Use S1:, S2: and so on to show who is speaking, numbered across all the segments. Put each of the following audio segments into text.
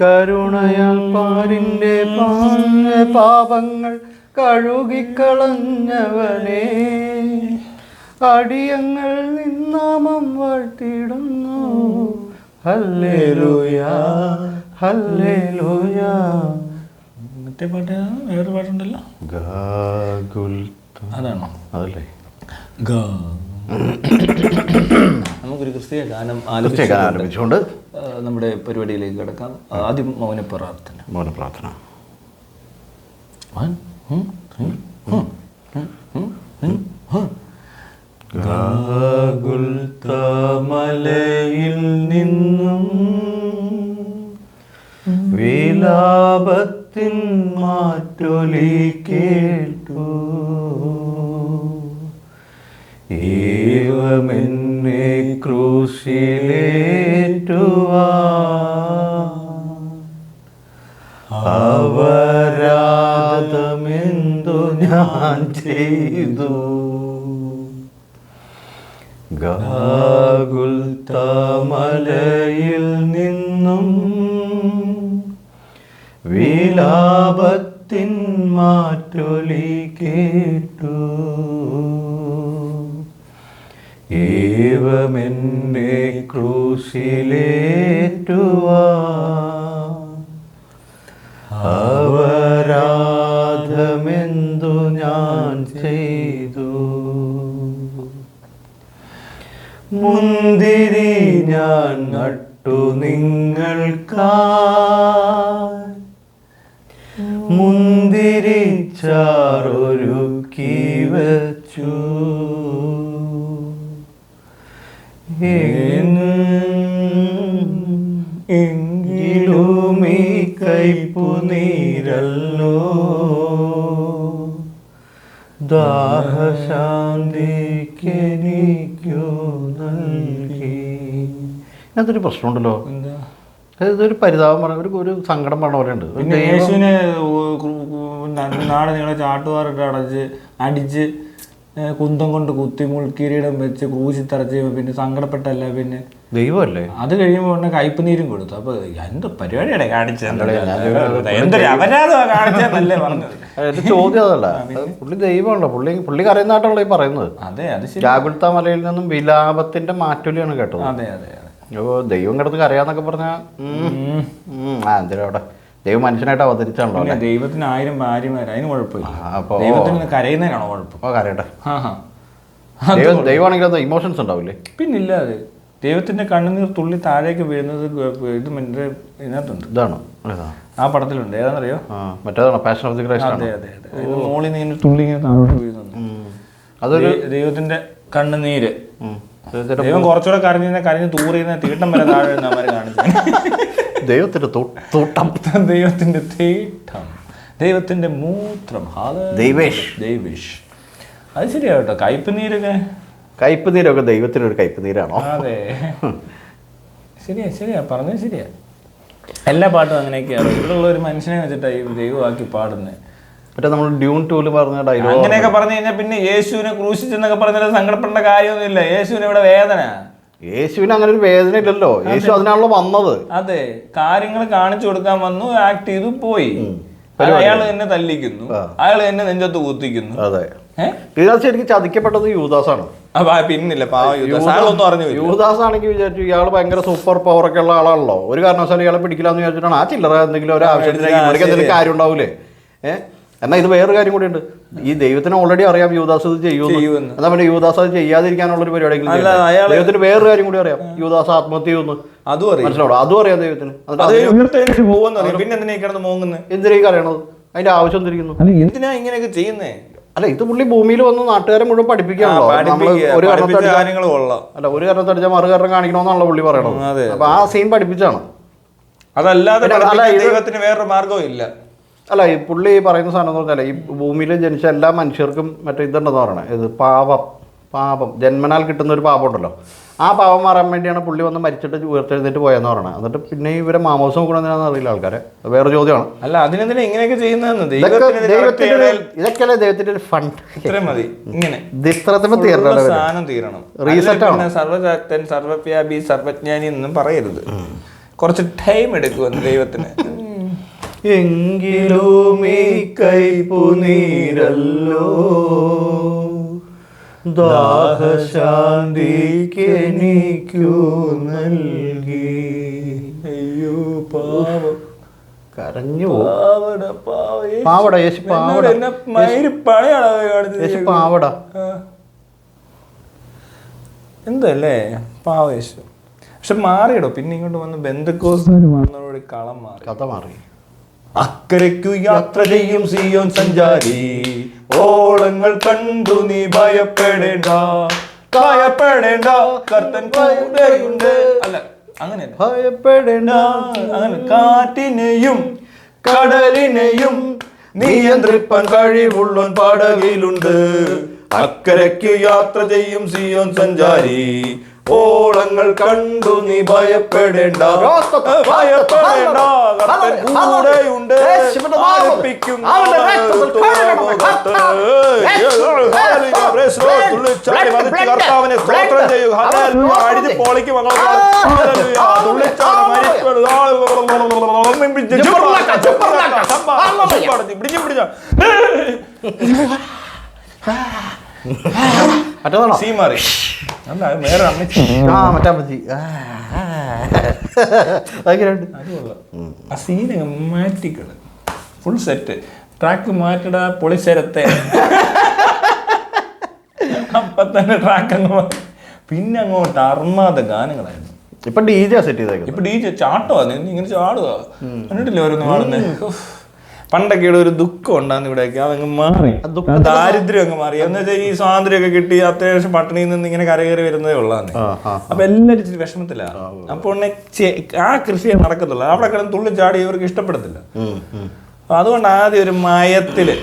S1: കരുണയാൽ പാരിൻ്റെ പാപങ്ങൾ കഴുകിക്കളഞ്ഞവനെ, അടിയങ്ങൾ നിന്നാമം വാഴ്ത്തിടുന്നു. Hallelujah hallelujah.
S2: മറ്റേ പാട്ട് വേറൊരു പാട്ടുണ്ടല്ലോ, അതാണോ?
S1: അതല്ലേ.
S2: നമുക്കൊരു ക്രിസ്തീയ ഗാനം
S1: ആലപിച്ചുകൊണ്ട്
S2: നമ്മുടെ പരിപാടിയിലേക്ക് കിടക്കാം. ആദ്യം മൗനപ്രാർത്ഥന.
S1: മലയിൽ നിന്നും വിലാപത്തിൻ മാറ്റൊലി കേട്ടു, ഏവമെന്നെ ക്രൂശിലേറ്റുവാൻ അപരാധമെന്തു ഞാൻ ചെയ്തു. ഗാഗുൽത്താമലയിൽ നിന്നും വിലാപത്തിൻ മാറ്റൊലി കേട്ടു, ഏവമെന്നെ ക്രൂശിലേറ്റുവാൻ അപരാധമെന്തു ഞാൻ ചെയ്തു. മുന്തിരി ഞാൻ നട്ടു നിങ്ങൾക്കായി, മുന്തിരി ചാറൊരുക്കി വച്ചു, എങ്കിലും ഈ കയ്പു നീരല്ലോ ദാഹശാന്തിക്കെനിക്കു നൽകി. അതൊരു പ്രശ്നമുണ്ടല്ലോ, ഇതൊരു പരിതാപം പറഞ്ഞ ഒരു സങ്കടം പറഞ്ഞ പോലെ ഉണ്ട്.
S2: യേശുവിനെ നാളെ നിങ്ങളെ ചാട്ടുകാരിട്ട് അടിച്ച് കുന്തം കൊണ്ട് കുത്തി മുൾക്കിരീടം വെച്ച് ക്രൂശി തറച്ച് പിന്നെ സങ്കടപ്പെട്ടല്ല, പിന്നെ
S1: ദൈവമല്ലേ.
S2: അത് കഴിയുമ്പോൾ ഉടനെ കയ്പ് നീരും കൊടുത്തു. അപ്പൊ എന്ത് പരിപാടിയാണ് കാണിച്ചത്, എന്തൊരു അപരാധമാണ് കാണിച്ചതെന്നല്ലേ പറഞ്ഞത്.
S1: ചോദ്യം അതല്ല, പുള്ളി ദൈവമാണല്ലോ, പുള്ളി കരയുന്നതായിട്ടാണല്ലോ ഈ പറയുന്നത്.
S2: അതെ, അത്
S1: ഗാഗുൽത്താ മലയിൽ നിന്നും വിലാപത്തിന്റെ മാറ്റൊലിയാണ് കേട്ടത്.
S2: അതെ അതെ അതെ.
S1: ദൈവം കിടന്ന് കരയാന്നൊക്കെ പറഞ്ഞാ എന്തിനാ അവിടെ ദൈവം മനുഷ്യനായിട്ട് അവതരിച്ചാണല്ലോ.
S2: ദൈവത്തിന് 1000 ഭാര്യമാര്, അതിന് കുഴപ്പമില്ല. ദൈവത്തിന് കരയുന്നതിനാണോ കുഴപ്പം?
S1: കരയട്ടെ. ദൈവമാണെങ്കിൽ അത് ഇമോഷൻസ് ഉണ്ടാവില്ലേ?
S2: പിന്നില്ലാതെ. ദൈവത്തിന്റെ കണ്ണുനീർ തുള്ളി താഴേക്ക് വീഴുന്നത് ഇത് മറ്റേ ഇതിനകത്തുണ്ട്.
S1: ഇതാണ്
S2: ആ പടത്തിലുണ്ട്. ഏതാണെന്നറിയോ?
S1: മറ്റേതാണോ? Passion of the Christ.
S2: അതെ അതെ അതെ. മോളിൽ നിന്ന് തുള്ളി ഇങ്ങനെ താഴോട്ട് വീഴുന്നുണ്ട്. അതൊരു ദൈവത്തിന്റെ കണ്ണുനീര്. ദൈവം കുറച്ചുകൂടെ കരഞ്ഞ് തൂറിയുന്ന തീട്ടം വരെ താഴെ അവരെ കാണിച്ചു.
S1: ദൈവത്തിന്റെ തൂട്ടം,
S2: ദൈവത്തിന്റെ തീട്ടം, ദൈവത്തിന്റെ മൂത്രം. ദൈവേഷ്. അത് ശരിയാ കേട്ടോ. കയ്പ് നീരൊക്കെ
S1: ദൈവത്തിനൊരു കയ്പ് നീരാണോ?
S2: അതെ, ശരിയാ പറഞ്ഞത് ശരിയാ. എല്ലാ പാട്ടും അങ്ങനെയൊക്കെയാണ്. ഇവിടെയുള്ള ഒരു മനുഷ്യനെ വെച്ചിട്ടാണ് ഈ ദൈവമാക്കി പാടുന്നത്.
S1: മറ്റേ നമ്മൾ ഡ്യൂൺ 2 പറഞ്ഞ ഡയലോഗ്
S2: അങ്ങനെയൊക്കെ പറഞ്ഞു കഴിഞ്ഞാൽ പിന്നെ യേശുവിനെ ക്രൂശിച്ചെന്നൊക്കെ പറഞ്ഞാൽ സങ്കടപ്പെടേണ്ട കാര്യമൊന്നുമില്ല. യേശുവിന് ഇവിടെ വേദന.
S1: യേശുവിന് അങ്ങനെ ഒരു വേദന ഇല്ലല്ലോ. യേശു അതിനാണല്ലോ വന്നത്.
S2: അതെ, കാര്യങ്ങൾ കാണിച്ചു കൊടുക്കാൻ വന്നു, ആക്ട് ചെയ്തു, പോയി. അയാൾ എന്നെ തല്ലിക്കുന്നു, അയാൾ എന്നെ നെഞ്ചത്ത് കുത്തിക്കുന്നു.
S1: അതെ, ശരിക്കും ചതിക്കപ്പെട്ടത് യൂദാസാണ്.
S2: പിന്നില്ല, യൂദാസ്
S1: ആണെങ്കിൽ വിചാരിച്ചു ഇയാൾ ഭയങ്കര സൂപ്പർ പവർ ഒക്കെ ഉള്ള ആളാണല്ലോ, ഒരു കാരണവശാലും ഇയാളെ പിടിക്കില്ലാന്ന് വിചാരിച്ചിട്ടാണ് ആ ചില്ലറ എന്തെങ്കിലും ഒരു ആവശ്യത്തിന് എന്തെങ്കിലും കാര്യം ഉണ്ടാവൂലേ. എന്നാൽ ഇത് വേറൊരു കാര്യം കൂടി ഉണ്ട്. ഈ ദൈവത്തിന് ഓൾറെഡി അറിയാം യൂദാസ് ഇത് ചെയ്യുമെന്ന്. എന്നാ പിന്നെ യൂദാസ് അത് ചെയ്യാതിരിക്കാനുള്ള ഒരു പരിപാടി. ദൈവത്തിന് വേറൊരു കാര്യം കൂടി അറിയാം, യൂദാസ് ആത്മഹത്യ ചെയ്യുമെന്ന്. മനസ്സിലാവോ? അതും അറിയാം ദൈവത്തിന്. എന്തിനേക്ക് അറിയണത്? അതിന്റെ ആവശ്യം എന്തിരിക്കുന്നു?
S2: എന്തിനാ ഇങ്ങനെയൊക്കെ ചെയ്യുന്നേ?
S1: അല്ല, ഇത് പുള്ളി ഭൂമിയിൽ വന്ന് നാട്ടുകാരെ മുഴുവൻ പഠിപ്പിക്കാണല്ലോ. ഒരു കാരണത്തടിച്ചാൽ മറു കാരണം കാണിക്കണമെന്നാണല്ലോ പുള്ളി പറയണത്. അപ്പൊ ആ സീൻ പഠിപ്പിച്ചാണ്.
S2: അതല്ലാതെ ദൈവത്തിന് വേറൊരു മാർഗവും ഇല്ല.
S1: അല്ല, ഈ പുള്ളി പറയുന്ന സാധനം എന്ന് പറഞ്ഞാൽ ഈ ഭൂമിയിൽ ജനിച്ച എല്ലാ മനുഷ്യർക്കും മറ്റേ ഇതുണ്ടെന്ന് പറയണേ, ഇത് പാപം ജന്മനാൽ കിട്ടുന്ന ഒരു പാപം ഉണ്ടല്ലോ. ആ പാപം മാറാൻ വേണ്ടിയാണ് പുള്ളി വന്ന് മരിച്ചിട്ട് ഉയർത്തെഴുന്നേറ്റ് പോയെന്ന് പറയണത്. എന്നിട്ട് പിന്നെ ഇവരെ മാമോസം കൂടെന്തിനാന്ന് അറിയില്ല ആൾക്കാരെ. വേറെ ചോദ്യമാണ്.
S2: അല്ല, അതിനെന്തിനാ ഇങ്ങനെയൊക്കെ ചെയ്യുന്നതെന്ന്?
S1: ഇതൊക്കെയല്ലേ ദൈവത്തിന്റെ ഒരു ഫണ്ട്.
S2: സാധനം തീരണം. സർവശക്തൻ, സർവവ്യാപി, സർവജ്ഞാനി എന്നും പറയരുത്. കുറച്ച് ടൈം എടുക്കുമെന്ന് ദൈവത്തിന്.
S1: എങ്കിലും ഈ കൈപ്പു നീരല്ലോ ദാഹശാന്തിക്കെനിക്കു നൽകി.
S2: അയ്യോ പാവം,
S1: കരഞ്ഞു
S2: പാവട യേശു പാവട
S1: യേശു പാവട
S2: എന്തല്ലേ പാവ യേശു. പക്ഷെ മാറിയിടോ, പിന്നെ ഇങ്ങോട്ട് വന്ന് ബന്ധുക്കോസ് വന്നതോടെ കളം മാറി,
S1: കഥ മാറി.
S2: അക്കരയ്ക്കു യാത്ര ചെയ്യും സിയോൻ സഞ്ചാരി, ഓളങ്ങൾ കണ്ടു നീ ഭയപ്പെടേണ്ട, ഭയപ്പെടേണ്ട, കർത്തൻ കൂടെയുണ്ട്. അല്ല അങ്ങനെ
S1: ഭയപ്പെടേണ്ട,
S2: അങ്ങനെ കാറ്റിനെയും കടലിനെയും നിയന്ത്രിപ്പാൻ കഴിവുള്ളോൻ പടകിലുണ്ട്. അക്കരയ്ക്ക് യാത്ര ചെയ്യും സിയോൻ സഞ്ചാരി, ഓളങ്ങൾ കണ്ടു നീ ഭയപ്പെടേണ്ട, ഭയപ്പെടേണ്ട, കർത്തൻ കൂടെയുണ്ട്. കർത്താവിനെ സ്തോത്രം ചെയ്യുക. അടിച്ച് പൊളിക്ക് സീമാറി അല്ല വേറെ അമ്മച്ചി
S1: മറ്റമ്മച്ചി
S2: ആ സീനൊക്കെ മാറ്റിക്കള്, ഫുൾ സെറ്റ്. ട്രാക്ക് മാറ്റട പൊളിശരത്തെ, അപ്പൊ തന്നെ ട്രാക്ക് അങ്ങ് മാറ്റി. പിന്നെ അങ്ങോട്ട് അർമാദ ഗാനങ്ങളായിരുന്നു.
S1: ഇപ്പൊ DJ സെറ്റ് ചെയ്തേക്കും.
S2: ഇപ്പൊ DJ ചാട്ടുവാ, ഇങ്ങനെ ചാടുക കണ്ടിട്ടില്ലേ ഓരോന്ന് പാടുന്നത്. പണ്ടൊക്കെ ഇവിടെ ഒരു ദുഃഖം ഉണ്ടാകുന്ന ഇവിടെയൊക്കെ, അതങ്ങ് മാറി, ദാരിദ്ര്യം അങ്ങ് മാറി. എന്ന് വെച്ചാൽ ഈ സ്വാതന്ത്ര്യമൊക്കെ കിട്ടി അത്യാവശ്യം പട്ടിണിയിൽ നിന്ന് ഇങ്ങനെ കരകയറി വരുന്നതേ ഉള്ളതാണ്. അപ്പൊ എല്ലാവരും ഇച്ചിരി വിഷമത്തിലാണ്. അപ്പോൾ ആ കൃഷി നടക്കത്തുള്ളൂ. അവിടെ കിടന്ന് തുള്ളി ചാടി ഇവർക്ക് ഇഷ്ടപ്പെടത്തില്ല. അതുകൊണ്ട് ആദ്യം ഒരു മയത്തില്.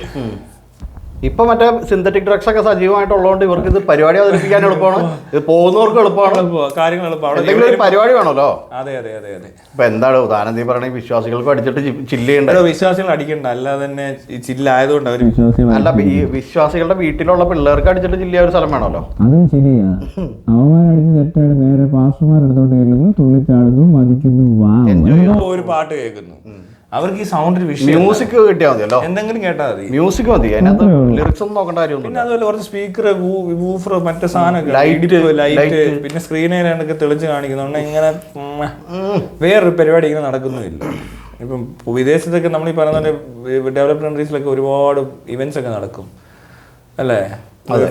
S1: ഇപ്പൊ മറ്റേ സിന്തറ്റിക് ഡ്രഗ്സ് ഒക്കെ സജീവമായിട്ടുള്ളതുകൊണ്ട് ഇവർക്ക് ഇത് പരിപാടി അവതരിപ്പിക്കാൻ എളുപ്പമാണ്, ഇത് പോകുന്നവർക്ക് എളുപ്പമാണ്,
S2: കാര്യങ്ങൾ എളുപ്പമാണ്.
S1: എന്തെങ്കിലും ഒരു പരിപാടി വേണമല്ലോ.
S2: അതെ അതെ അതെ അതെ.
S1: ഇപ്പൊ എന്താണ് ഉദാഹരണം പറയണേ, വിശ്വാസികൾക്ക് അടിച്ചിട്ട് ചില്ല് ചെയ്യണ്ട.
S2: വിശ്വാസികൾ അടിക്കണ്ട, അല്ലാതെ തന്നെ ചില്ലായതുകൊണ്ട് അവര് വിശ്വാസികൾ
S1: അല്ല, ഈ വിശ്വാസികളുടെ വീട്ടിലുള്ള പിള്ളേർക്ക് അടിച്ചിട്ട് ചില്ലിയ ഒരു സ്ഥലം വേണമല്ലോ.
S3: അതും ശരിയാ. അവന്മാരടിച്ച് തെറ്റാണ്, നേരെ പാസ്റ്റർമാരെടുത്തോണ്ട് ചെല്ലുന്നു, തുള്ളിച്ചാടുന്നു, മതിക്കുന്നു.
S2: ഒരു പാട്ട് കേൾക്കുന്നു, അവർക്ക് ഈ സൗണ്ടിൽ
S1: മ്യൂസിക് കിട്ടിയാൽ മതിയല്ലോ,
S2: എന്തെങ്കിലും കേട്ടാൽ മതി,
S1: മ്യൂസിക് മതി, അതിനകത്ത് ലിറിക്സ് ഒന്നും നോക്കേണ്ട കാര്യമൊന്നും.
S2: പിന്നെ അതുപോലെ കുറച്ച് സ്പീക്കർ, വൂഫർ, മറ്റേ സാധനമൊക്കെ, ലൈറ്റ്, പിന്നെ സ്ക്രീനൊക്കെ തെളിച്ച് കാണിക്കുന്നുണ്ട്. ഇങ്ങനെ വേറൊരു പരിപാടി ഇങ്ങനെ നടക്കുന്നുമില്ല. ഇപ്പം വിദേശത്തൊക്കെ നമ്മൾ ഈ പറയുന്ന ഡെവലപ്ഡ് കൺട്രീസിലൊക്കെ ഒരുപാട് ഇവന്റ്സ് ഒക്കെ നടക്കും അല്ലേ,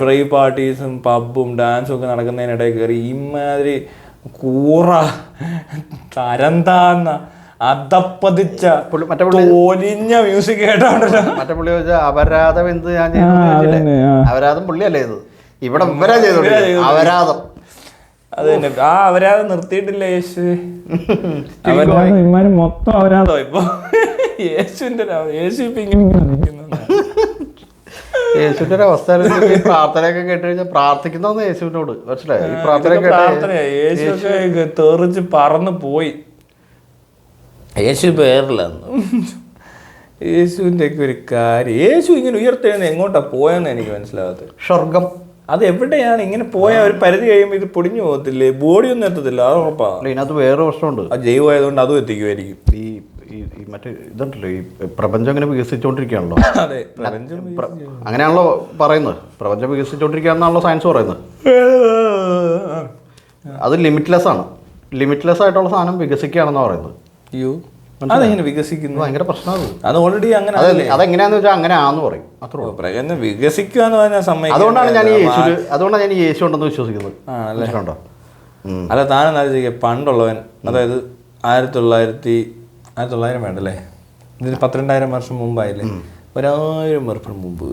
S2: ഫ്രൈ പാർട്ടീസും പബ്ബും ഡാൻസും ഒക്കെ നടക്കുന്നതിനിടയിൽ കയറി ഇമാതിരി കൂറ തരംതാന്ന അതപ്പതിച്ച ഒലിഞ്ഞ മ്യൂസിക് കേട്ടോണ്ടല്ലോ.
S1: മറ്റേ പുള്ളി ചോദിച്ചാൽ അപരാധം എന്ത് ഞാൻ ചെയ്തു, അപരാധം പുള്ളിയല്ലേ ഇത്, ഇവിടെ ഇവരാ ചെയ്തോളൂ അപരാധം.
S2: അത് തന്നെ, ആ അപരാധം നിർത്തിയിട്ടില്ല യേശു.
S3: ഇവന്മാര് മൊത്തം അവരാധോ
S2: ഇപ്പൊ യേശുവിന്റെ യേശു ഇപ്പൊ ഇങ്ങനെ
S1: യേശുവിന്റെ ഒരു അവസ്ഥ പ്രാർത്ഥനയൊക്കെ കേട്ട് കഴിഞ്ഞാൽ പ്രാർത്ഥിക്കുന്ന യേശുവിനോട് മനസ്സിലായി. ഈ പ്രാർത്ഥന
S2: യേശുവൊക്കെ തെറിച്ച് പറന്നു പോയി. യേശു പേരില്ലെന്ന് യേശുവിൻ്റെ ഒക്കെ ഒരു കാര്യം. യേശു ഇങ്ങനെ ഉയർത്തെഴുന്ന എങ്ങോട്ടാ പോയെന്ന് എനിക്ക് മനസ്സിലാകാത്തത്.
S1: സ്വർഗം
S2: അത് എവിടെയാണ്? ഇങ്ങനെ പോയാൽ ഒരു പരിധി കഴിയുമ്പോൾ ഇത് പൊടിഞ്ഞു പോകത്തില്ലേ, ബോഡി ഒന്നും എത്തത്തില്ല. അത് ഉറപ്പാണ്.
S1: ഇതിനകത്ത് വേറെ പ്രശ്നമുണ്ട്,
S2: അത് ജൈവമായതുകൊണ്ട് അതും എത്തിക്കുമായിരിക്കും.
S1: ഈ മറ്റേ ഇതുണ്ടല്ലോ, ഈ പ്രപഞ്ചം ഇങ്ങനെ വികസിച്ചുകൊണ്ടിരിക്കുകയാണല്ലോ.
S2: അതെ, പ്രപഞ്ചം
S1: അങ്ങനെയാണല്ലോ പറയുന്നത്, പ്രപഞ്ചം വികസിച്ചുകൊണ്ടിരിക്കുകയാണെന്നാണല്ലോ സയൻസ് പറയുന്നത്. അത് ലിമിറ്റ്ലെസ് ആണ്, ലിമിറ്റ്ലെസ് ആയിട്ടുള്ള സാധനം വികസിക്കുകയാണെന്ന് പറയുന്നത്.
S2: അയ്യോ, അതെങ്ങനെ വികസിക്കുന്നു?
S1: ഭയങ്കര പ്രശ്നമാണ്
S2: അത്. ഓൾറെഡി അങ്ങനെ
S1: അതെങ്ങനെയാന്ന് വെച്ചാൽ അങ്ങനെ ആന്ന് പറയും, അത്രേ ഉള്ളൂ.
S2: വികസിക്കുക എന്ന് പറഞ്ഞാൽ
S1: അതുകൊണ്ടാണ് ഞാൻ ഈ യേശു ഉണ്ടെന്ന് വിശ്വസിക്കുന്നത്.
S2: അല്ല, താനെന്നാ പണ്ടുള്ളവൻ, അതായത് 1900 വേണ്ടല്ലേ, ഇതിന് 12,000 വർഷം മുമ്പായില്ലേ, 1000 വർഷം മുമ്പ്,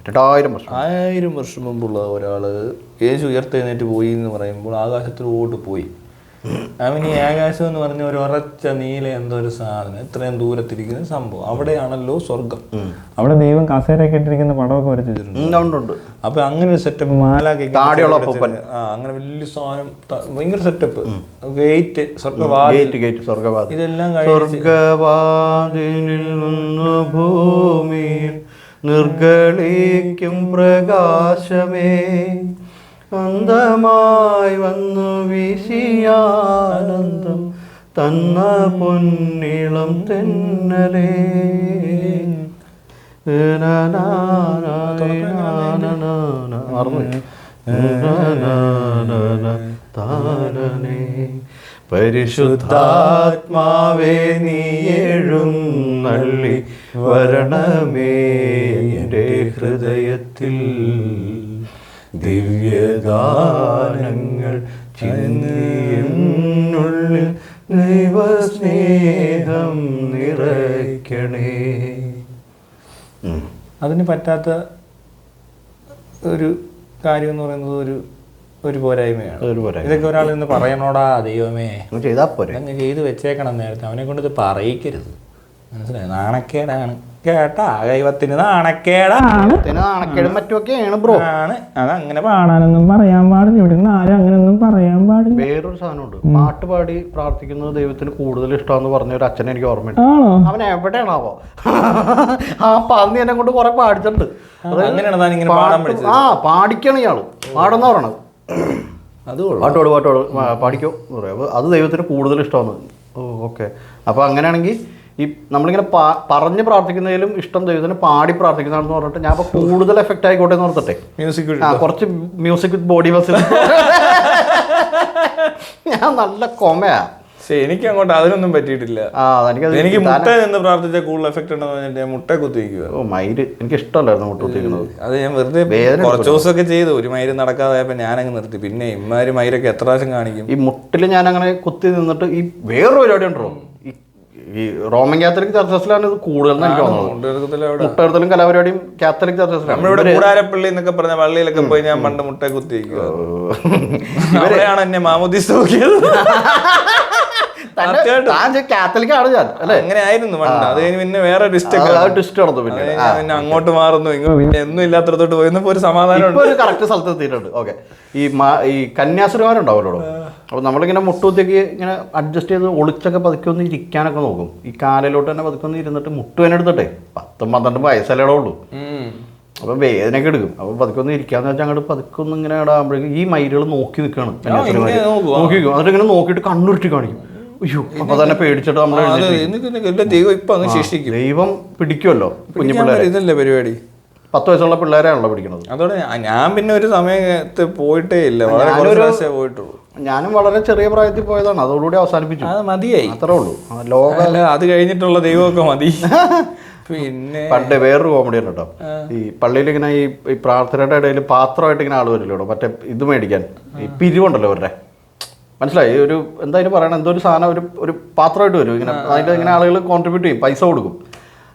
S2: 1000 വർഷം മുമ്പുള്ള ഒരാള് യേശു ഉയർത്തെഴുന്നേറ്റ് പോയി എന്ന് പറയുമ്പോൾ ആകാശത്തിലോട്ട് പോയി. അവൻ ഈ ആകാശം എന്ന് പറഞ്ഞ ഒരു ഉറച്ച നീല എന്തോ ഒരു സാധനം, ഇത്രയും ദൂരത്തിരിക്കുന്ന സംഭവം, അവിടെയാണല്ലോ സ്വർഗം.
S3: അവിടെ ദൈവം കസേരയൊക്കെ ഇട്ടിരിക്കുന്ന പടമൊക്കെ വരച്ചിട്ടുണ്ട്.
S2: അപ്പൊ അങ്ങനെ ഒരു സെറ്റപ്പ്, മാലാക്കി അങ്ങനെ വലിയ സാധനം, ഭയങ്കര സെറ്റപ്പ്, ഗേറ്റ്, സ്വർഗവാതിൽ, ഇതെല്ലാം
S1: സ്വർഗവാതിലിൽ നിന്ന് ഭൂമിയിൽ നിർഗളിക്കും പ്രകാശമേ, അന്തമായി വന്നു വീശിയാനന്ദം തന്ന പൊന്നിളം തെന്നലേ താനേ പരിശുദ്ധാത്മാവേ നീ എഴുന്നള്ളി വരണമേ എൻ്റെ ഹൃദയത്തിൽ ദിവ്യഗാനങ്ങൾ ചിന്തിയെന്നുള്ളിൽ ദൈവസ്നേഹം നിറയ്ക്കണേ.
S2: അതിന് പറ്റാത്ത ഒരു കാര്യം എന്ന് പറയുന്നത് ഒരു പോരായ്മയാണ്. ഇതൊക്കെ ഒരാൾ ഇന്ന് പറയണോടാ ദൈവമേ
S1: ചെയ്താ പോരെ,
S2: അങ്ങ് ചെയ്ത് വെച്ചേക്കണം നേരത്തെ, അവനെ കൊണ്ട് ഇത് പറയിക്കരുത്. മനസ്സിലായി? നാണക്കേടാണ് കേട്ടാ, ദൈവത്തിന് നാണക്കേടാണ്.
S1: നാണക്കേടും മറ്റുമൊക്കെയാണ് ബ്രോ.
S2: ആണ് അതങ്ങനെ
S3: പാടാനൊന്നും പറയാൻ പാടില്ല, ഇവിടെ നിന്ന് ആരും അങ്ങനെയൊന്നും പറയാൻ പാടില്ല.
S1: വേറൊരു സാധനമുണ്ട്, പാട്ട് പാടി പ്രാർത്ഥിക്കുന്നത് ദൈവത്തിന് കൂടുതൽ ഇഷ്ടമാണെന്ന് പറഞ്ഞ ഒരു അച്ഛനെ എനിക്ക് ഓർമ്മയുണ്ട്. അവൻ എവിടെയാണാവോ ആ പന്നി എന്നെ കൊണ്ട് കുറെ പാടിച്ചിട്ടുണ്ട്.
S2: അങ്ങനെയാണ് താൻ ഇങ്ങനെ പാടാൻ പഠിച്ചത്.
S1: ആ പാടിക്കണം ഇയാള്, പാടെന്ന് പറയണത്.
S2: അത്
S1: പാട്ടോട് പാടിക്കോ എന്ന് പറയാം. അത് ദൈവത്തിന് കൂടുതൽ ഇഷ്ടമാണ്. ഓ ഓക്കെ. അപ്പോൾ അങ്ങനെയാണെങ്കിൽ ഈ നമ്മളിങ്ങനെ പറഞ്ഞ് പ്രാർത്ഥിക്കുന്നതിലും ഇഷ്ടം ദൈവത്തിന് പാടി പ്രാർത്ഥിക്കുന്നതാണെന്ന് പറഞ്ഞിട്ട് ഞാൻ അപ്പോൾ കൂടുതൽ എഫക്റ്റ് ആയിക്കോട്ടെ എന്ന് ഓർത്തിട്ടെ
S2: മ്യൂസിക്
S1: കുറച്ച് മ്യൂസിക് വിത്ത് ബോഡി ബസ്സിൽ ഞാൻ നല്ല കൊമയാ.
S2: പക്ഷെ എനിക്ക് അങ്ങോട്ട് അതിനൊന്നും പറ്റിയിട്ടില്ല. എനിക്ക് മുട്ട നിന്ന് പ്രാർത്ഥിച്ച കൂടുതൽ എഫക്ട് ഉണ്ടെന്ന് പറഞ്ഞിട്ട് ഞാൻ മുട്ട കുത്തിവെക്കുക.
S1: ഓ മയിര് എനിക്ക് ഇഷ്ടമല്ലായിരുന്നു മുട്ട കുത്തിക്കുന്നത്.
S2: അത് ഞാൻ വെറുതെ കുറച്ച് ദിവസമൊക്കെ ചെയ്തു. ഒരു മയിര് നടക്കാതായപ്പോൾ ഞാനങ്ങ് നിർത്തി. പിന്നെ ഇമാര് മയിരൊക്കെ എത്ര പ്രാവശ്യം കാണിക്കും.
S1: ഈ മുട്ടിൽ ഞാൻ അങ്ങനെ കുത്തി നിന്നിട്ട് ഈ വേറൊരു പരിപാടി ഉണ്ടോ, ഈ റോമൻ കാത്തലിക് ചർച്ചസിലാണ് ഇത് കൂടുതൽ എനിക്ക് തോന്നുന്നത്. മുട്ടെടുത്തലും കലാപരിപാടിയും കാത്തലിക് ചർച്ചസിലാണ്.
S2: നമ്മളിവിടെ കൂടാരപ്പള്ളി എന്നൊക്കെ പറഞ്ഞ പള്ളിയിലൊക്കെ പോയി ഞാൻ പണ്ട് മുട്ട കുത്തിവെക്കുക. ഇവരെയാണ് എന്നെ മാമോദീസ നോക്കിയത്.
S1: കാത്തലിക് ആണ് ഞാൻ അല്ലെ,
S2: അങ്ങനെ ആയിരുന്നു പണ്ട്. അത് കഴിഞ്ഞ് പിന്നെ വേറെ
S1: ടിസ്റ്റ് നടന്നു.
S2: പിന്നെ അങ്ങോട്ട് മാറുന്നു, പിന്നെ എന്നും ഇല്ലാത്തടത്തോട്ട് പോയപ്പോ ഒരു സമാധാനം
S1: ഒരു കറക്റ്റ് സ്ഥലത്ത് എത്തിയിട്ടുണ്ട്. ഓക്കെ. ഈ കന്യാസ്ത്രീമാരുണ്ടാവല്ലോ, അപ്പൊ നമ്മളിങ്ങനെ മുട്ടുകുത്തിയൊക്കെ ഇങ്ങനെ അഡ്ജസ്റ്റ് ചെയ്ത് ഒളിച്ചൊക്കെ പതുക്കെ ഒന്ന് ഇരിക്കാനൊക്കെ നോക്കും. ഈ കാലിലോട്ട് തന്നെ പതുക്കെ ഒന്ന് ഇരുന്നിട്ട് മുട്ടുവേന എടുത്തിട്ടെ 10-12 വയസ്സല്ലേ ഉള്ളൂ. അപ്പൊ വേദനയൊക്കെ എടുക്കും. അപ്പൊ പതുക്കെ ഒന്ന് ഇരിക്കാന്ന് വെച്ചാൽ അങ്ങോട്ട് പതുക്കെ ഒന്ന് ഇങ്ങനെ ഇടാകുമ്പോഴേക്കും ഈ മയിലുകൾ നോക്കി നിൽക്കുകയാണ്. നോക്കി എന്നിട്ട് ഇങ്ങനെ നോക്കിയിട്ട് കണ്ണുരുട്ടി കാണിക്കും. അയ്യോ, അപ്പൊ തന്നെ പേടിച്ചിട്ട് നമ്മൾ ദൈവം പിടിക്കുമല്ലോ കുഞ്ഞു പിള്ളേരെ.
S2: ഇതല്ലേ പരിപാടി,
S1: 10 വയസ്സുള്ള പിള്ളേരാണല്ലോ പിടിക്കുന്നത്.
S2: അതോടെ ഞാൻ പിന്നെ ഒരു സമയത്ത് പോയിട്ടേ ഇല്ല, പോയിട്ടുള്ളൂ.
S1: ഞാനും വളരെ ചെറിയ പ്രായത്തിൽ പോയതാണ്, അതോടുകൂടി അവസാനിപ്പിച്ചു.
S2: അത് മതിയായി,
S1: അത്രേ ഉള്ളൂ. ലോകമല്ല,
S2: അത് കഴിഞ്ഞിട്ടുള്ള ദൈവമൊക്കെ മതി. പിന്നെ
S1: പണ്ട് വേറൊരു കോമഡി ഉണ്ട് കേട്ടോ. ഈ പള്ളിയിൽ ഇങ്ങനെ ഈ പ്രാർത്ഥനയുടെ ഇടയിൽ പാത്രമായിട്ട് ഇങ്ങനെ ആൾ വരില്ലോ, മറ്റേ ഇത് മേടിക്കാൻ ഈ പിരിവുണ്ടല്ലോ അവരുടെ, മനസ്സിലായി? ഒരു എന്തായാലും പറയണം, എന്തോ ഒരു സാധനം ഒരു പാത്രമായിട്ട് വരും ഇങ്ങനെ. അതിൻ്റെ ഇങ്ങനെ ആളുകൾ കോൺട്രിബ്യൂട്ട് ചെയ്യും, പൈസ കൊടുക്കും.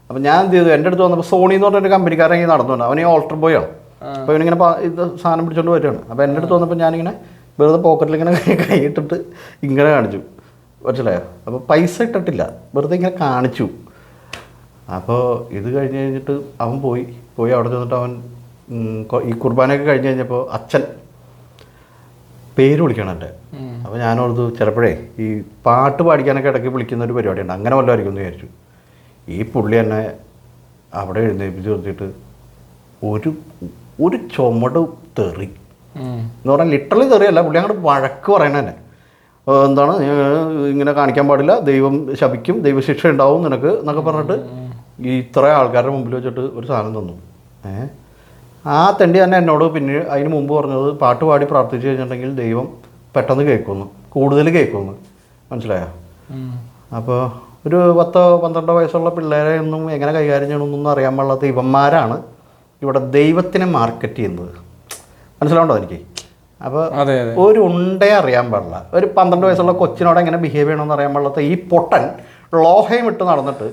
S1: അപ്പം ഞാൻ എന്ത് ചെയ്തു, എൻ്റെ അടുത്ത് വന്നപ്പോൾ സോണി എന്ന് പറഞ്ഞൊരു കമ്പനിക്കാരൻ ഇങ്ങനെ നടന്നുണ്ട്. അവൻ ഈ ഓൾട്ടർ ബോയ് ആണ്. അപ്പോൾ ഇവനിങ്ങനെ ഇത് സാധനം പിടിച്ചോണ്ട് വരികയാണ്. അപ്പോൾ എൻ്റെ അടുത്ത് വന്നപ്പോൾ ഞാനിങ്ങനെ വെറുതെ പോക്കറ്റിൽ ഇങ്ങനെ കൈയിട്ടിട്ട് ഇങ്ങനെ കാണിച്ചു, മനസ്സിലായോ? അപ്പോൾ പൈസ ഇട്ടിട്ടില്ല, വെറുതെ ഇങ്ങനെ കാണിച്ചു. അപ്പോൾ ഇത് കഴിഞ്ഞിട്ട് അവൻ പോയി അവിടെ ചെന്നിട്ട് അവൻ ഈ കുർബാനയൊക്കെ കഴിഞ്ഞ് കഴിഞ്ഞപ്പോൾ അച്ഛൻ പേര് വിളിക്കണം എൻ്റെ. അപ്പോൾ ഞാനോർത്ത് ചിലപ്പോഴേ ഈ പാട്ട് പാടിക്കാനൊക്കെ ഇടയ്ക്ക് വിളിക്കുന്ന ഒരു പരിപാടിയുണ്ട്, അങ്ങനെ വല്ലതായിരിക്കും എന്ന് വിചാരിച്ചു. ഈ പുള്ളി എന്നെ അവിടെ എഴുന്നേൽപ്പിച്ച് നിർത്തിയിട്ട് ഒരു ചുമട് തെറി എന്ന് പറഞ്ഞാൽ ലിറ്ററലി തെറിയല്ല, പുള്ളി അങ്ങോട്ട് വഴക്ക് പറയണ തന്നെ. എന്താണ് ഇങ്ങനെ കാണിക്കാൻ പാടില്ല, ദൈവം ശപിക്കും, ദൈവശിക്ഷ ഉണ്ടാവും നിനക്ക് എന്നൊക്കെ പറഞ്ഞിട്ട് ഈ ഇത്ര ആൾക്കാരുടെ മുമ്പിൽ വെച്ചിട്ട് ഒരു സാധനം തന്നു. ആ തെണ്ടി തന്നെ എന്നോട് പിന്നെ അതിന് മുമ്പ് പറഞ്ഞത് പാട്ട് പാടി പ്രാർത്ഥിച്ചു കഴിഞ്ഞിട്ടുണ്ടെങ്കിൽ ദൈവം പെട്ടെന്ന് കേൾക്കുമെന്ന്, കൂടുതൽ കേൾക്കുമെന്ന്, മനസ്സിലായോ? അപ്പോൾ ഒരു 10-12 വയസ്സുള്ള പിള്ളേരെ ഒന്നും എങ്ങനെ കൈകാര്യം ചെയ്യണമെന്നൊന്നും അറിയാൻ പാടില്ലാത്ത ഇവന്മാരാണ് ഇവിടെ ദൈവത്തിനെ മാർക്കറ്റ് ചെയ്യുന്നത്, മനസ്സിലാവുണ്ടോ എനിക്ക്? അപ്പോൾ ഒരു ഉണ്ടേ അറിയാൻ പാടില്ല, ഒരു 12 വയസ്സുള്ള കൊച്ചിനോട് എങ്ങനെ ബിഹേവ് ചെയ്യണമെന്ന് അറിയാൻ പാടില്ലാത്ത ഈ പൊട്ടൻ ലോഹയും ഇട്ട് നടന്നിട്ട്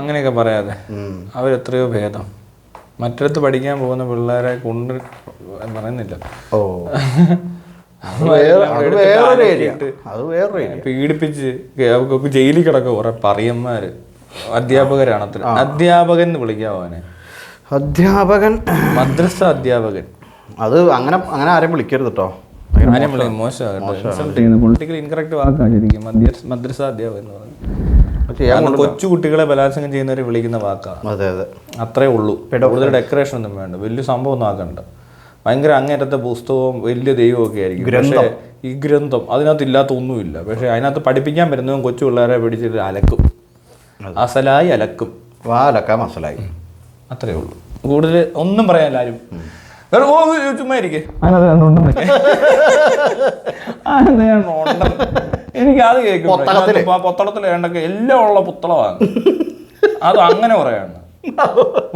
S2: അങ്ങനെയൊക്കെ പറയാതെ അവരെത്രയോ ഭേദം. മറ്റിടത്ത് പഠിക്കാൻ പോകുന്ന പിള്ളേരെ കൊണ്ട് പറയുന്നില്ല.
S1: ഓ
S2: പീഡിപ്പിച്ച് ജയിലിൽ കിടക്കുക കുറെ പറയന്മാര്. അധ്യാപകരാണ് അത്ര. അധ്യാപകൻ എന്ന് വിളിക്കാവോ അവനെ?
S1: അധ്യാപകൻ,
S2: മദ്രസ അധ്യാപകൻ.
S1: അത് അങ്ങനെ ആരെയും വിളിക്കരുത് കേട്ടോ,
S2: ആരെയും വിളിക്കും, മോശം ഇൻകറക്റ്റ് വാക്കായിരിക്കും മദ്രസ അധ്യാപകൻ എന്ന് പറയുന്നത്. കൊച്ചു കുട്ടികളെ ബലാത്സംഗം ചെയ്യുന്നവരെ വിളിക്കുന്ന വാക്കാണ്.
S1: അതെ അതെ,
S2: അത്രേ ഉള്ളൂ. കൂടുതൽ ഡെക്കറേഷൻ ഒന്നും വേണ്ട, വലിയ സംഭവം ഒന്നും ആക്കണ്ട. ഭയങ്കര അങ്ങേറ്റത്തെ പുസ്തകവും വലിയ ദൈവമൊക്കെ ആയിരിക്കും. പക്ഷേ ഈ ഗ്രന്ഥം അതിനകത്ത് ഇല്ലാത്ത ഒന്നുമില്ല. പക്ഷേ അതിനകത്ത് പഠിപ്പിക്കാൻ വരുന്നതും കൊച്ചു പിള്ളേരെ പിടിച്ചിട്ട് അലക്കും, അസലായി അലക്കും,
S1: വാലക്ക മനസ്സിലായി.
S2: അത്രേ ഉള്ളൂ. കൂടുതൽ ഒന്നും പറയാനില്ല ആരും. ചുമ്മാ ഇരിക്കേ. എനിക്ക് അത് കേൾക്കും. പൊത്തളത്തിൽ വേണ്ടൊക്കെ എല്ലാം ഉള്ള പുത്തളമാണ് അത്. അങ്ങനെ പറയാണ്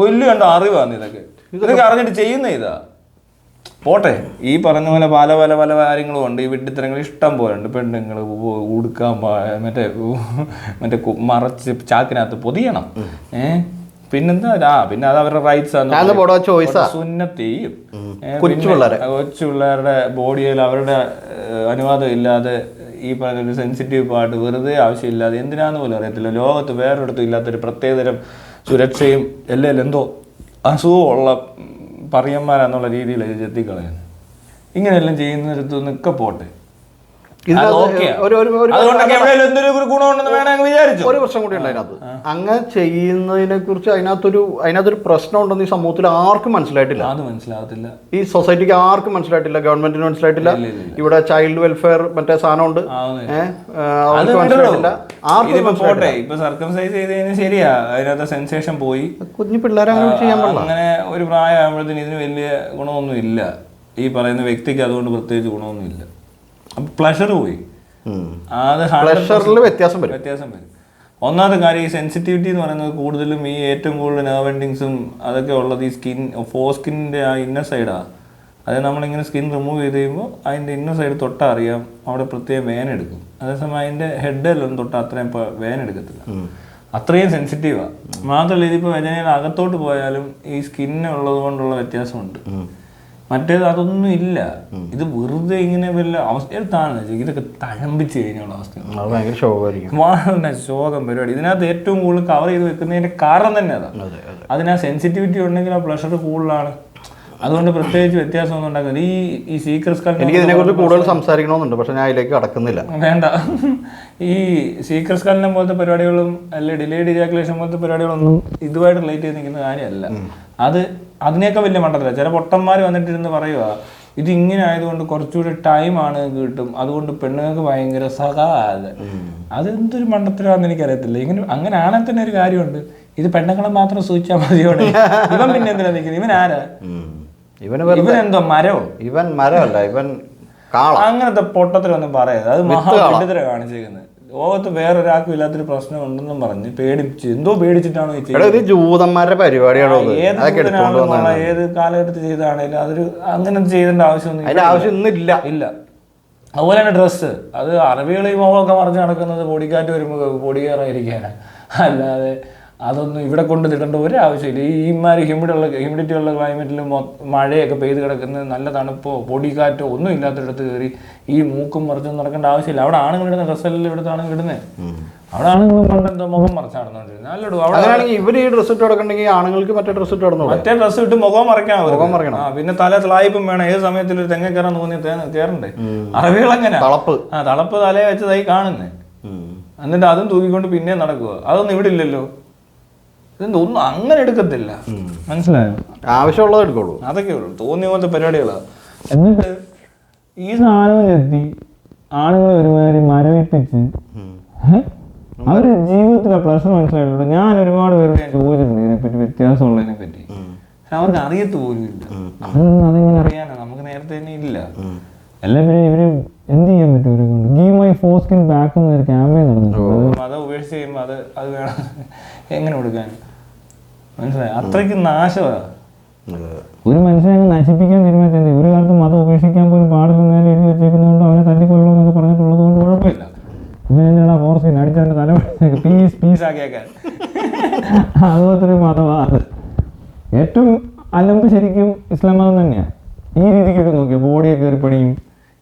S2: വലിയ കണ്ട അറിവാണ് ഇതൊക്കെ. ഇതൊക്കെ അറിഞ്ഞിട്ട് ചെയ്യുന്ന ഇതാ. പോട്ടെ, ഈ പറഞ്ഞ പോലെ പല പല പല കാര്യങ്ങളും ഉണ്ട്. ഈ വിഡ്ഢിത്തരങ്ങൾ ഇഷ്ടം പോലെ ഉണ്ട്. പെണ്ണുങ്ങൾ ഉടുക്കാൻ മറ്റേ മറച്ച് ചാക്കിനകത്ത് പൊതിയണം. പിന്നെന്താ, പിന്നെ അത് അവരുടെ റൈറ്റ്സ് ആണ്. സുന്നത്തെയും കൊച്ചു പിള്ളേരുടെ ബോഡിയിൽ അവരുടെ അനുവാദം ഇല്ലാതെ ഈ പറഞ്ഞൊരു സെൻസിറ്റീവ് പാർട്ട് വെറുതെ ആവശ്യമില്ലാതെ എന്തിനാന്ന് പോലും അറിയത്തില്ല. ലോകത്ത് വേറൊരിടത്തും ഇല്ലാത്തൊരു പ്രത്യേകതരം സുരക്ഷയും എല്ലാം എന്തോ അസുഖമുള്ള പറയന്മാരാന്നുള്ള രീതിയിൽ എത്തിക്കളയാണ്. ഇങ്ങനെയെല്ലാം ചെയ്യുന്നിടത്ത് നിൽക്കെ പോട്ടെ.
S1: ഒരു പ്രശ്നം കൂടി ഉണ്ട് അതിനകത്ത്. അങ്ങനെ ചെയ്യുന്നതിനെ കുറിച്ച് അതിനകത്തൊരു പ്രശ്നം ഉണ്ടെന്ന് ഈ സമൂഹത്തിൽ ആർക്കും മനസ്സിലായിട്ടില്ല.
S2: അത് മനസ്സിലാകത്തില്ല.
S1: ഈ സൊസൈറ്റിക്ക് ആർക്കും മനസ്സിലായിട്ടില്ല, ഗവൺമെന്റിന് മനസ്സിലായിട്ടില്ല. ഇവിടെ ചൈൽഡ് വെൽഫെയർ മറ്റേ സാധനമുണ്ട്, മനസ്സിലായിട്ടില്ല ആർക്കും.
S2: പോട്ടെ, ഇപ്പൊ സർക്കംസൈസ് ചെയ്തതിന് ശരിയാ, അതിനകത്ത് സെൻസേഷൻ പോയി.
S1: കുഞ്ഞു പിള്ളേരെ അങ്ങനെ ചെയ്യാൻ പാടില്ല.
S2: അങ്ങനെ ഒരു പ്രായമാകുമ്പോഴത്തേന് ഇതിന് വലിയ ഗുണമൊന്നും ഇല്ല. ഈ പറയുന്ന വ്യക്തിക്ക് അതുകൊണ്ട് പ്രത്യേകിച്ച് ഗുണമൊന്നും ഇല്ല. പ്ലഷർ പോയി.
S1: വ്യത്യാസം വരും.
S2: ഒന്നാമത്തെ കാര്യം, ഈ സെൻസിറ്റിവിറ്റി എന്ന് പറയുന്നത് കൂടുതലും ഈ ഏറ്റവും കൂടുതൽ നെർവ് എൻഡിങ്സും അതൊക്കെ ഉള്ളത് ഈ ഫോസ്കിൻ്റെ ആ ഇന്നർ സൈഡാണ്. അതായത് നമ്മളിങ്ങനെ സ്കിൻ റിമൂവ് ചെയ്ത് കഴിയുമ്പോൾ അതിൻ്റെ ഇന്നർ സൈഡ് തൊട്ടാൽ അറിയാം, അവിടെ പ്രത്യേകം വേന എടുക്കും. അതേസമയം അതിൻ്റെ ഹെഡിലൊന്നും തൊട്ടാൽ അത്രയും വേന എടുക്കത്തില്ല. അത്രയും സെൻസിറ്റീവാണ്. മാത്രമല്ല, ഇതിപ്പോൾ വെജനയുടെ അകത്തോട്ട് പോയാലും ഈ സ്കിന്നുള്ളത് കൊണ്ടുള്ള വ്യത്യാസമുണ്ട്. മറ്റേത് അതൊന്നും ഇല്ല. ഇത് വെറുതെ ഇങ്ങനെ വല്ല അവസ്ഥയിലാണ്. ഇതൊക്കെ തഴമ്പിച്ച് കഴിഞ്ഞുള്ള അവസ്ഥ വളരെ ശോകം പരിപാടി. ഇതിനകത്ത് ഏറ്റവും കൂടുതൽ കവർ ചെയ്ത് വെക്കുന്നതിന്റെ കാരണം തന്നെ അതാണ്. അതിനാ സെൻസിറ്റിവിറ്റി ഉണ്ടെങ്കിൽ ആ പ്ലഷർ കൂടുതലാണ്. അതുകൊണ്ട് പ്രത്യേകിച്ച് വ്യത്യാസമൊന്നും ഉണ്ടാക്കുന്നില്ല. ഈ സീക്രട്ട് സ്കൽ
S1: എനിക്ക് ഇതിനെക്കുറിച്ച് കൂടുതൽ സംസാരിക്കണമെന്നുണ്ട്, പക്ഷെ ഞാൻ അതിലേക്ക് കടക്കുന്നില്ല.
S2: വേണ്ട. ഈ സീക്രട്ട് സ്കലിനെ പോലത്തെ പരിപാടികളും അല്ലെ ഡിലേഡ് ഇജാക്കുലേഷൻ പോലത്തെ പരിപാടികളൊന്നും ഇതുമായിട്ട് റിലേറ്റ് ചെയ്ത് നിൽക്കുന്ന കാര്യമല്ല. അതിനേക്കാൾ വലിയ മണ്ടത്തില്ല. ചില പൊട്ടന്മാർ വന്നിട്ടിരുന്ന് പറയുക, ഇത് ഇങ്ങനെ ആയതുകൊണ്ട് കുറച്ചുകൂടി ടൈമാണ് കിട്ടും, അതുകൊണ്ട് പെണ്ണുങ്ങൾക്ക് ഭയങ്കര സഹായത്. അതെന്തൊരു മണ്ടത്തിലാണെന്ന് എനിക്കറിയത്തില്ല. അങ്ങനെ ആണെങ്കിൽ തന്നെ ഒരു കാര്യമുണ്ട്, ഇത് പെണ്ണുങ്ങളെ മാത്രം സൂചിച്ചാൽ മതിയോടെ. ഇവൻ പിന്നെ എന്തിനാ നിൽക്കുന്നത്? ഇവൻ ആരാ? ഇവനെന്തോ മരോ?
S1: ഇവൻ മരമല്ല, ഇവൻ
S2: അങ്ങനത്തെ പൊട്ടത്തിലൊന്നും പറയരുത്. അത് മഹാപണ്ഡിതരെ കാണിച്ചേക്കുന്നത്. ലോകത്ത് വേറൊരാൾക്കും ഇല്ലാത്തൊരു പ്രശ്നം ഉണ്ടെന്നും പറഞ്ഞ് എന്തോ പേടിച്ചിട്ടാണോ
S1: ജൂതന്മാരുടെ പരിപാടിയാണോ?
S2: ഏത് കാലഘട്ടത്തിൽ ചെയ്താണേലും അതൊരു അങ്ങനെ ചെയ്യേണ്ട ആവശ്യമൊന്നും ഇല്ല. അതുപോലെ തന്നെ ഡ്രസ്സ്, അത് അറബികൾ ഈ മുഖമൊക്കെ മറിഞ്ഞ് നടക്കുന്നത് പൊടിക്കാറ്റ് വരുമ്പോൾ പൊടി കയറാതിരിക്കാനാണ്. അല്ലാതെ അതൊന്നും ഇവിടെ കൊണ്ട് തിട്ടേണ്ട ഒരാവശ്യമില്ല. ഈമാര് ഹ്യൂമിഡിറ്റി ഉള്ള ക്ലൈമറ്റിൽ മഴയൊക്കെ പെയ്ത് കിടക്കുന്നത്, നല്ല തണുപ്പോ പൊടിക്കാറ്റോ ഒന്നും ഇല്ലാത്തടത്ത് കയറി ഈ മൂക്കും മറിച്ചൊന്നും നടക്കേണ്ട ആവശ്യമില്ല. അവിടെ ആണുങ്ങൾ ഇടുന്ന ഡ്രസ്സെല്ലാം ഇവിടുത്തെ ആണുങ്ങൾ ഇടുന്നത്. അവിടെ ആണുങ്ങൾ പണ്ടെന്തോ മുഖം മറിച്ച് നടന്നുകൊണ്ടിരുന്നത്. നല്ലടൂ അവിടെ
S1: ഇവര് ഈ ഡ്രസ്സ് ഇട്ട് കിടക്കണമെങ്കിൽ ആണുങ്ങൾക്ക് മറ്റേ ഡ്രസ്സ് ഇട്ട് കിടന്നു,
S2: മറ്റേ ഡ്രസ്സ് ഇട്ട് മുഖം മറിക്കണം. പിന്നെ തല തിളായിപ്പും വേണം. ഏത് സമയത്തിൽ ഒരു തെങ്ങ കയറാൻ തോന്നി കയറണ്ടേ? അറബികൾ അങ്ങനെ തളപ്പ് തലയെ വെച്ചതായി കാണുന്നേ. എന്നിട്ട് അതും തൂക്കിക്കൊണ്ട് പിന്നെ നടക്കുക. അതൊന്നും ഇവിടെ ഇല്ലല്ലോ. ഇതൊന്നും അങ്ങനെ എടുക്കത്തില്ല. മനസ്സിലായോ?
S1: ആവശ്യമുള്ളത് എടുക്കുള്ളൂ.
S2: അതൊക്കെ ഉള്ളൂ. തോന്നിയ പോലത്തെ പരിപാടികളാണ്.
S3: എന്നിട്ട് ഈ സാധനം എത്തി ആളുകൾ ഒരുമാതിരി മരവിപ്പിച്ച് അവര് ജീവിതത്തിലെ പ്ലഷർ മനസ്സിലായിട്ടുണ്ട്. ഞാൻ ഒരുപാട് പേര് ചോദിച്ചിട്ടുണ്ട് ഇതിനെപ്പറ്റി, വ്യത്യാസമുള്ളതിനെ പറ്റി.
S2: പക്ഷെ അവർക്ക് അറിയത്ത് പോലും ഇല്ല. അതെങ്ങനെ അറിയാനാ? നമുക്ക് നേരത്തെ തന്നെ ഇല്ല.
S3: എല്ലാവരും ഇവര് എന്ത് ചെയ്യാൻ പറ്റും? ഇവരെ കൊണ്ട് ഗീവ് മൈ ഫോസ്കിൻ ബാക്ക് എന്നൊരു ക്യാമ്പയിൻ നടന്നിട്ടുണ്ട്.
S2: അത് ഉപേക്ഷിച്ച് ചെയ്യുമ്പോൾ അത് വേണം എങ്ങനെ കൊടുക്കാൻ? മനസ്സിലായി? അത്രയ്ക്ക് നാശമാണ്.
S3: ഒരു മനുഷ്യനെ നശിപ്പിക്കാൻ തീരുമാനിച്ചത് ഒരു കാലത്ത് മതം ഉപേക്ഷിക്കാൻ പോലും പാടില്ലെന്ന് എഴുതി വെച്ചേക്കുന്നതുകൊണ്ട് അവനെ തല്ലിക്കൊള്ളൂ എന്നൊക്കെ പറഞ്ഞിട്ടുള്ളത് കൊണ്ട് കുഴപ്പമില്ല. പിന്നെ ഫോർസിന് അടിച്ചവൻ്റെ തല പീസ്
S2: ആക്കിയേക്കാൻ
S3: അതുപോലത്തെ ഒരു മതമാണ്. ഏറ്റവും അലമ്പ് ശരിക്കും ഇസ്ലാം മതം തന്നെയാണ്. ഈ രീതിക്കൊക്കെ നോക്കിയാൽ ബോഡിയൊക്കെ കയറി പണിയും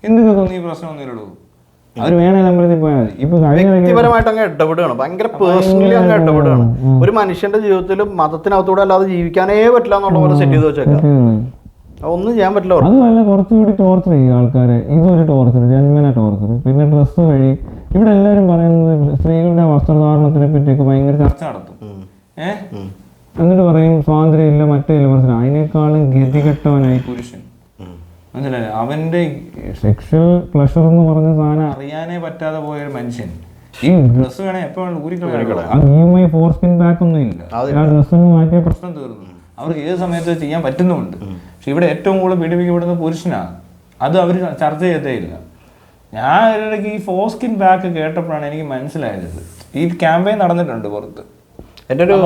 S2: എന്തൊക്കെ തോന്നി പ്രശ്നമൊന്നുമില്ലടൂ.
S3: അവർ വേണേൽ അമ്പലത്തിൽ പോയാൽ മതി. ഇപ്പൊ
S1: വ്യക്തിപരമായിട്ട് അങ്ങ് ഇടപെടുകയാണ്, ഭയങ്കര പേഴ്സണലി അങ്ങ് ഇടപെടുകയാണ്. ഒരു മനുഷ്യന്റെ ജീവിതത്തിൽ മതത്തിനകത്തൂടെ അല്ലാതെ ജീവിക്കാനേ പറ്റില്ല എന്നുള്ള പോലെ സെറ്റ് ചെയ്ത് വെച്ചേക്കാം. ഒന്നും ചെയ്യാൻ പറ്റില്ല.
S3: അതുമല്ല, കുറച്ചുകൂടി ടോർച്ചർ ചെയ്യും ആൾക്കാരെ. ഇതൊരു ടോർച്ചർ, ജന്മന ടോർച്ചർ. പിന്നെ ഡ്രസ്സ് വഴി ഇവിടെ എല്ലാവരും പറയുന്നത് സ്ത്രീകളുടെ വസ്ത്രധാരണത്തിനെ പറ്റിയൊക്കെ ഭയങ്കര ചർച്ച നടത്തും. എന്നിട്ട് പറയും സ്വാതന്ത്ര്യം ഇല്ല, മറ്റേ ഇല്ല. മനസ്സിലായി? അതിനേക്കാളും ഗതികെട്ടവനായി പുരുഷൻ.
S2: മനസ്സിലായില്ലേ? അവന്റെ സെക്ഷൽ പ്ലഷർ എന്ന് പറഞ്ഞ സാധനം അറിയാനേ പറ്റാതെ പോയൊരു മനുഷ്യൻ ഈ ഡ്രസ്സ് വേണേ എപ്പോഴും ഊരിക്കളയാ ഫോർ സ്കിൻ ബാക്ക് ഒന്നും ഇല്ല. ആ ഡ്രസ്സ് മാറ്റിയ പ്രശ്നം തീർന്നു. അവർക്ക് ഏത് സമയത്ത് ചെയ്യാൻ പറ്റുന്നുമുണ്ട്. പക്ഷെ ഇവിടെ ഏറ്റവും കൂടുതൽ പീഡിപ്പിക്കപ്പെടുന്ന പുരുഷനാണ്. അത് അവർ ചർച്ച ചെയ്തേ ഇല്ല. ഞാൻ ഇടയ്ക്ക് ഈ ഫോർ സ്കിൻ ബാക്ക് കേട്ടപ്പോഴാണ് എനിക്ക് മനസ്സിലായത് ഈ ക്യാമ്പയിൻ നടന്നിട്ടുണ്ട് പുറത്ത്.
S1: എൻ്റെ ഒരു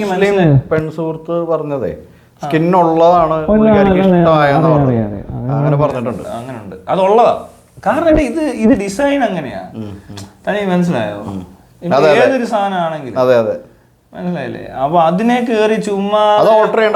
S1: മുസ്ലിം പെൺസുഹൃത്ത് പറഞ്ഞതേ സ്കിന്നുള്ളതാണ് ഇഷ്ടമായെന്ന് പറഞ്ഞു. അങ്ങനെ പറഞ്ഞിട്ടുണ്ട്.
S2: അങ്ങനെയുണ്ട്, അതുള്ളതാ. കാരണം ഇത് ഡിസൈൻ അങ്ങനെയാ. തനിക്ക് മനസ്സിലായോ? ഏതൊരു സാധനം ആണെങ്കിലും
S1: അതെ അതെ
S2: മനസ്സിലായില്ലേ? അപ്പൊ അതിനെ കേറി ചുമ്മാ
S1: അത് ഓൾട്ടർ